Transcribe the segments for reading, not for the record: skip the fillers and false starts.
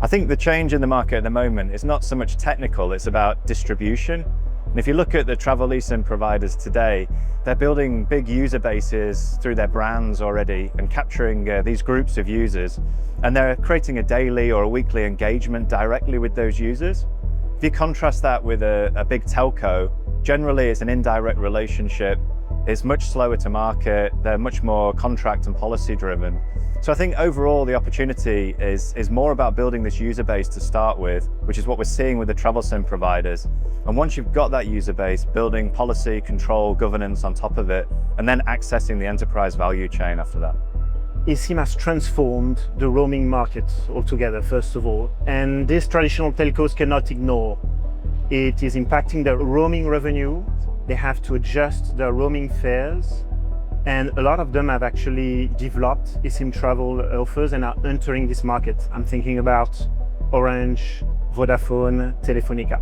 I think the change in the market at the moment is not so much technical, it's about distribution. And if you look at the travel eSIM providers today, they're building big user bases through their brands already and capturing these groups of users. And they're creating a daily or a weekly engagement directly with those users. If you contrast that with a big telco, generally it's an indirect relationship. It's much slower to market. They're much more contract and policy driven. So I think overall the opportunity is more about building this user base to start with, which is what we're seeing with the travel SIM providers. And once you've got that user base, building policy, control, governance on top of it, and then accessing the enterprise value chain after that. eSIM has transformed the roaming market altogether, first of all, and this traditional telcos cannot ignore. It is impacting their roaming revenue. They have to adjust their roaming fares, and a lot of them have actually developed eSIM travel offers and are entering this market. I'm thinking about Orange, Vodafone, Telefonica.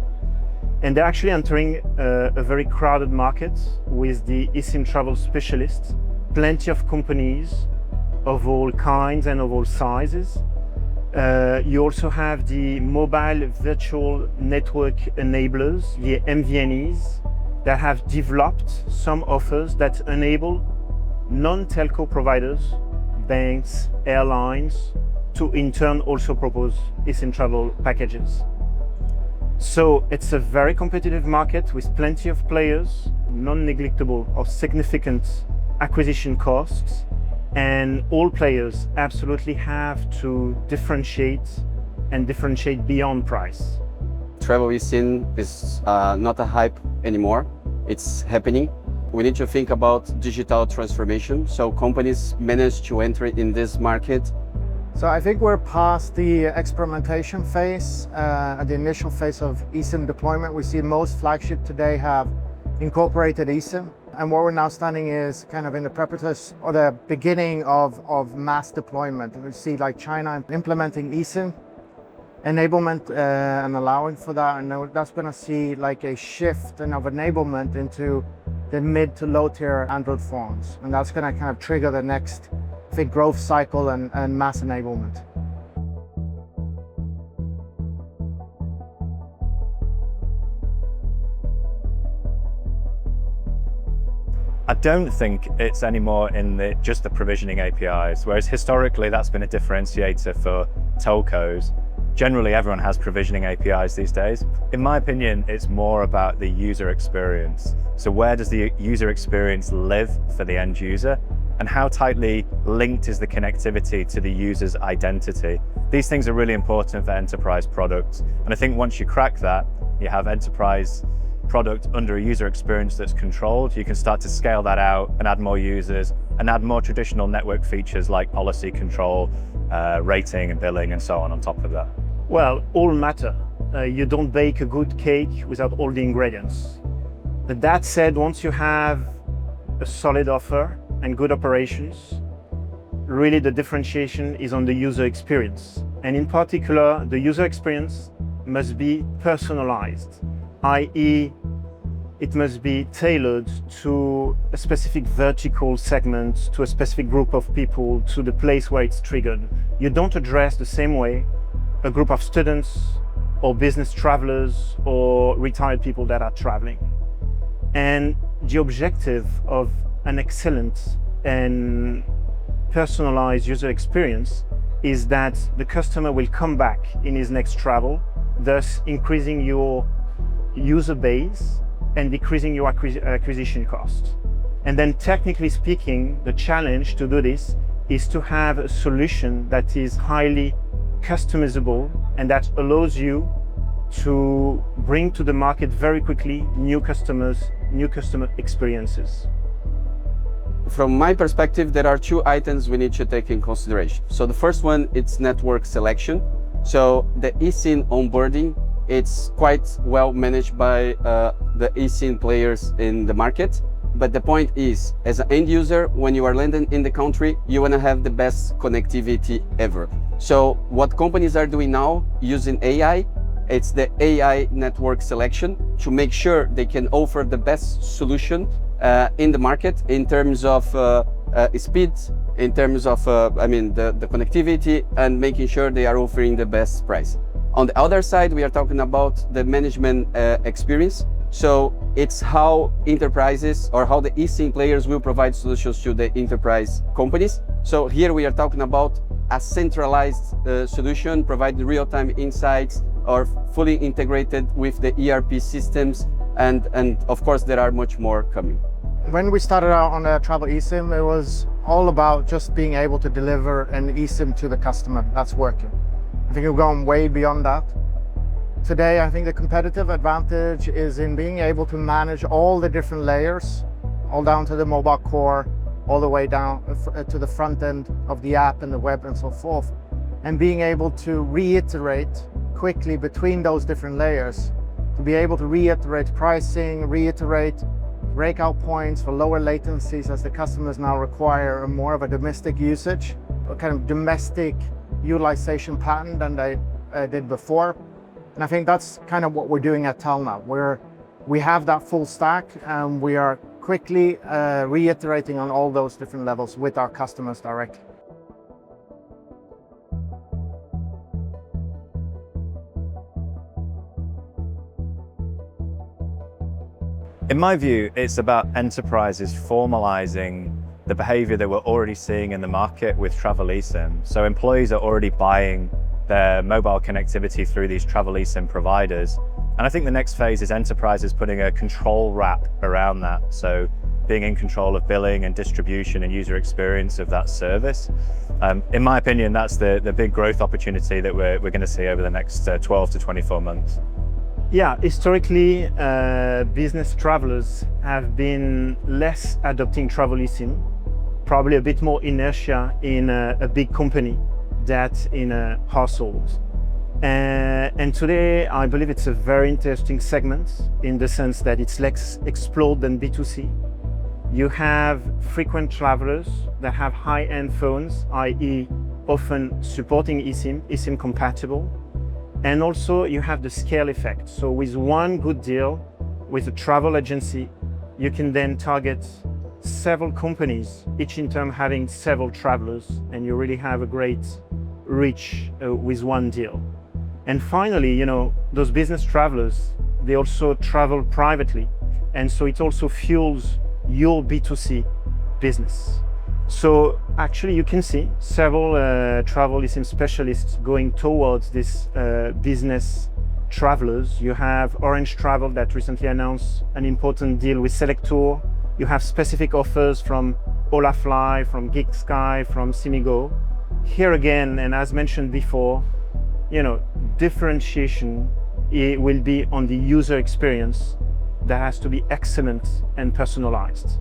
And they're actually entering a very crowded market with the eSIM travel specialists, plenty of companies of all kinds and of all sizes. You also have the mobile virtual network enablers, the MVNEs, that have developed some offers that enable non-telco providers, banks, airlines, to in turn also propose eSIM travel packages. So it's a very competitive market with plenty of players, non-negligible or significant acquisition costs, and all players absolutely have to differentiate and differentiate beyond price. Travel eSIM is not a hype anymore. It's happening. We need to think about digital transformation. So companies manage to enter in this market. So I think we're past the experimentation phase, the initial phase of eSIM deployment. We see most flagships today have incorporated eSIM. And where we're now standing is kind of in the preparatory or the beginning of mass deployment. We see like China implementing eSIM enablement and allowing for that. And that's going to see like a shift of enablement into the mid to low tier Android phones. And that's going to kind of trigger the next big growth cycle and mass enablement. I don't think it's anymore in just the provisioning APIs, whereas historically that's been a differentiator for telcos. Generally, everyone has provisioning APIs these days. In my opinion, it's more about the user experience. So where does the user experience live for the end user? And how tightly linked is the connectivity to the user's identity? These things are really important for enterprise products. And I think once you crack that, you have enterprise product under a user experience that's controlled, you can start to scale that out and add more users and add more traditional network features like policy control, rating and billing and so on top of that. Well, all matter. You don't bake a good cake without all the ingredients. But that said, once you have a solid offer and good operations, really the differentiation is on the user experience. And in particular, the user experience must be personalized, i.e., it must be tailored to a specific vertical segment, to a specific group of people, to the place where it's triggered. You don't address the same way a group of students or business travelers or retired people that are traveling. And the objective of an excellent and personalized user experience is that the customer will come back in his next travel, thus increasing your user base and decreasing your acquisition cost. And then technically speaking, the challenge to do this is to have a solution that is highly customizable and that allows you to bring to the market very quickly new customer experiences. From my perspective, there are two items we need to take in consideration. So the first one, it's network selection. So the eSIM onboarding, it's quite well managed by the eSIM players in the market. But the point is, as an end user, when you are landing in the country, you want to have the best connectivity ever. So what companies are doing now using AI, it's the AI network selection to make sure they can offer the best solution in the market in terms of speed, in terms of the connectivity, and making sure they are offering the best price. On the other side, we are talking about the management experience. So it's how enterprises or how the eSIM players will provide solutions to the enterprise companies. So here we are talking about a centralized solution, providing real-time insights or fully integrated with the ERP systems. And of course, there are much more coming. When we started out on a travel eSIM, it was all about just being able to deliver an eSIM to the customer that's working. I think we've gone way beyond that. Today, I think the competitive advantage is in being able to manage all the different layers, all down to the mobile core, all the way down to the front end of the app and the web and so forth, and being able to reiterate quickly between those different layers, to be able to reiterate pricing, reiterate breakout points for lower latencies as the customers now require more of a domestic usage, a kind of domestic utilization pattern than they did before. And I think that's kind of what we're doing at Telna, where we have that full stack and we are quickly reiterating on all those different levels with our customers directly. In my view, it's about enterprises formalizing the behavior that we're already seeing in the market with travel eSIM. So employees are already buying their mobile connectivity through these travel eSIM providers. And I think the next phase is enterprises putting a control wrap around that. So being in control of billing and distribution and user experience of that service. In my opinion, that's the big growth opportunity that we're going to see over the next 12 to 24 months. Yeah, historically, business travelers have been less adopting travel eSIM, probably a bit more inertia in a big company than in a household. And today, I believe it's a very interesting segment in the sense that it's less explored than B2C. You have frequent travelers that have high-end phones, i.e. often supporting eSIM, eSIM compatible. And also you have the scale effect. So with one good deal with a travel agency, you can then target several companies, each in turn having several travelers, and you really have a great reach with one deal. And finally, you know, those business travelers, they also travel privately. And so it also fuels your B2C business. So actually you can see several travel eSIM specialists going towards this business travelers. You have Orange Travel that recently announced an important deal with Selectour. You have specific offers from Olafly, from Geek Sky, from Simigo. Here again, and as mentioned before, you know, differentiation will be on the user experience that has to be excellent and personalized.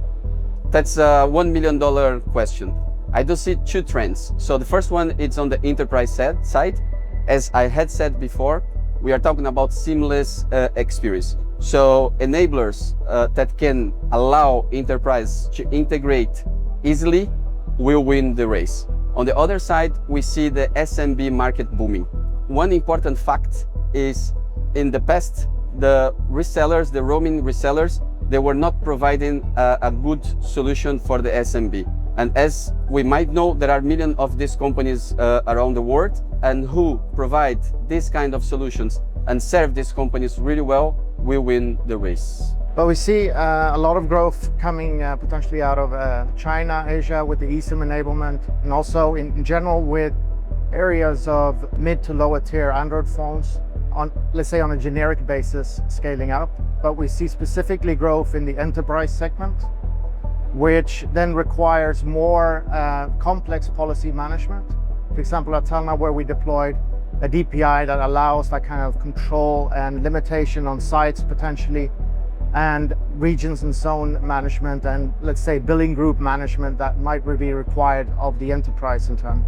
That's a $1 million question. I do see two trends. So the first one is on the enterprise side. As I had said before, we are talking about seamless experience. So enablers that can allow enterprise to integrate easily will win the race. On the other side, we see the SMB market booming. One important fact is in the past, the resellers, the roaming resellers, they were not providing a good solution for the SMB. And as we might know, there are millions of these companies around the world, and who provide this kind of solutions and serve these companies really well will win the race. But we see a lot of growth coming potentially out of China, Asia with the eSIM enablement, and also in general with areas of mid to lower tier Android phones on, let's say, on a generic basis scaling up. But we see specifically growth in the enterprise segment, which then requires more complex policy management. For example, at Telna, where we deployed a DPI that allows that kind of control and limitation on sites potentially, and regions and zone management, and let's say billing group management that might be required of the enterprise in turn.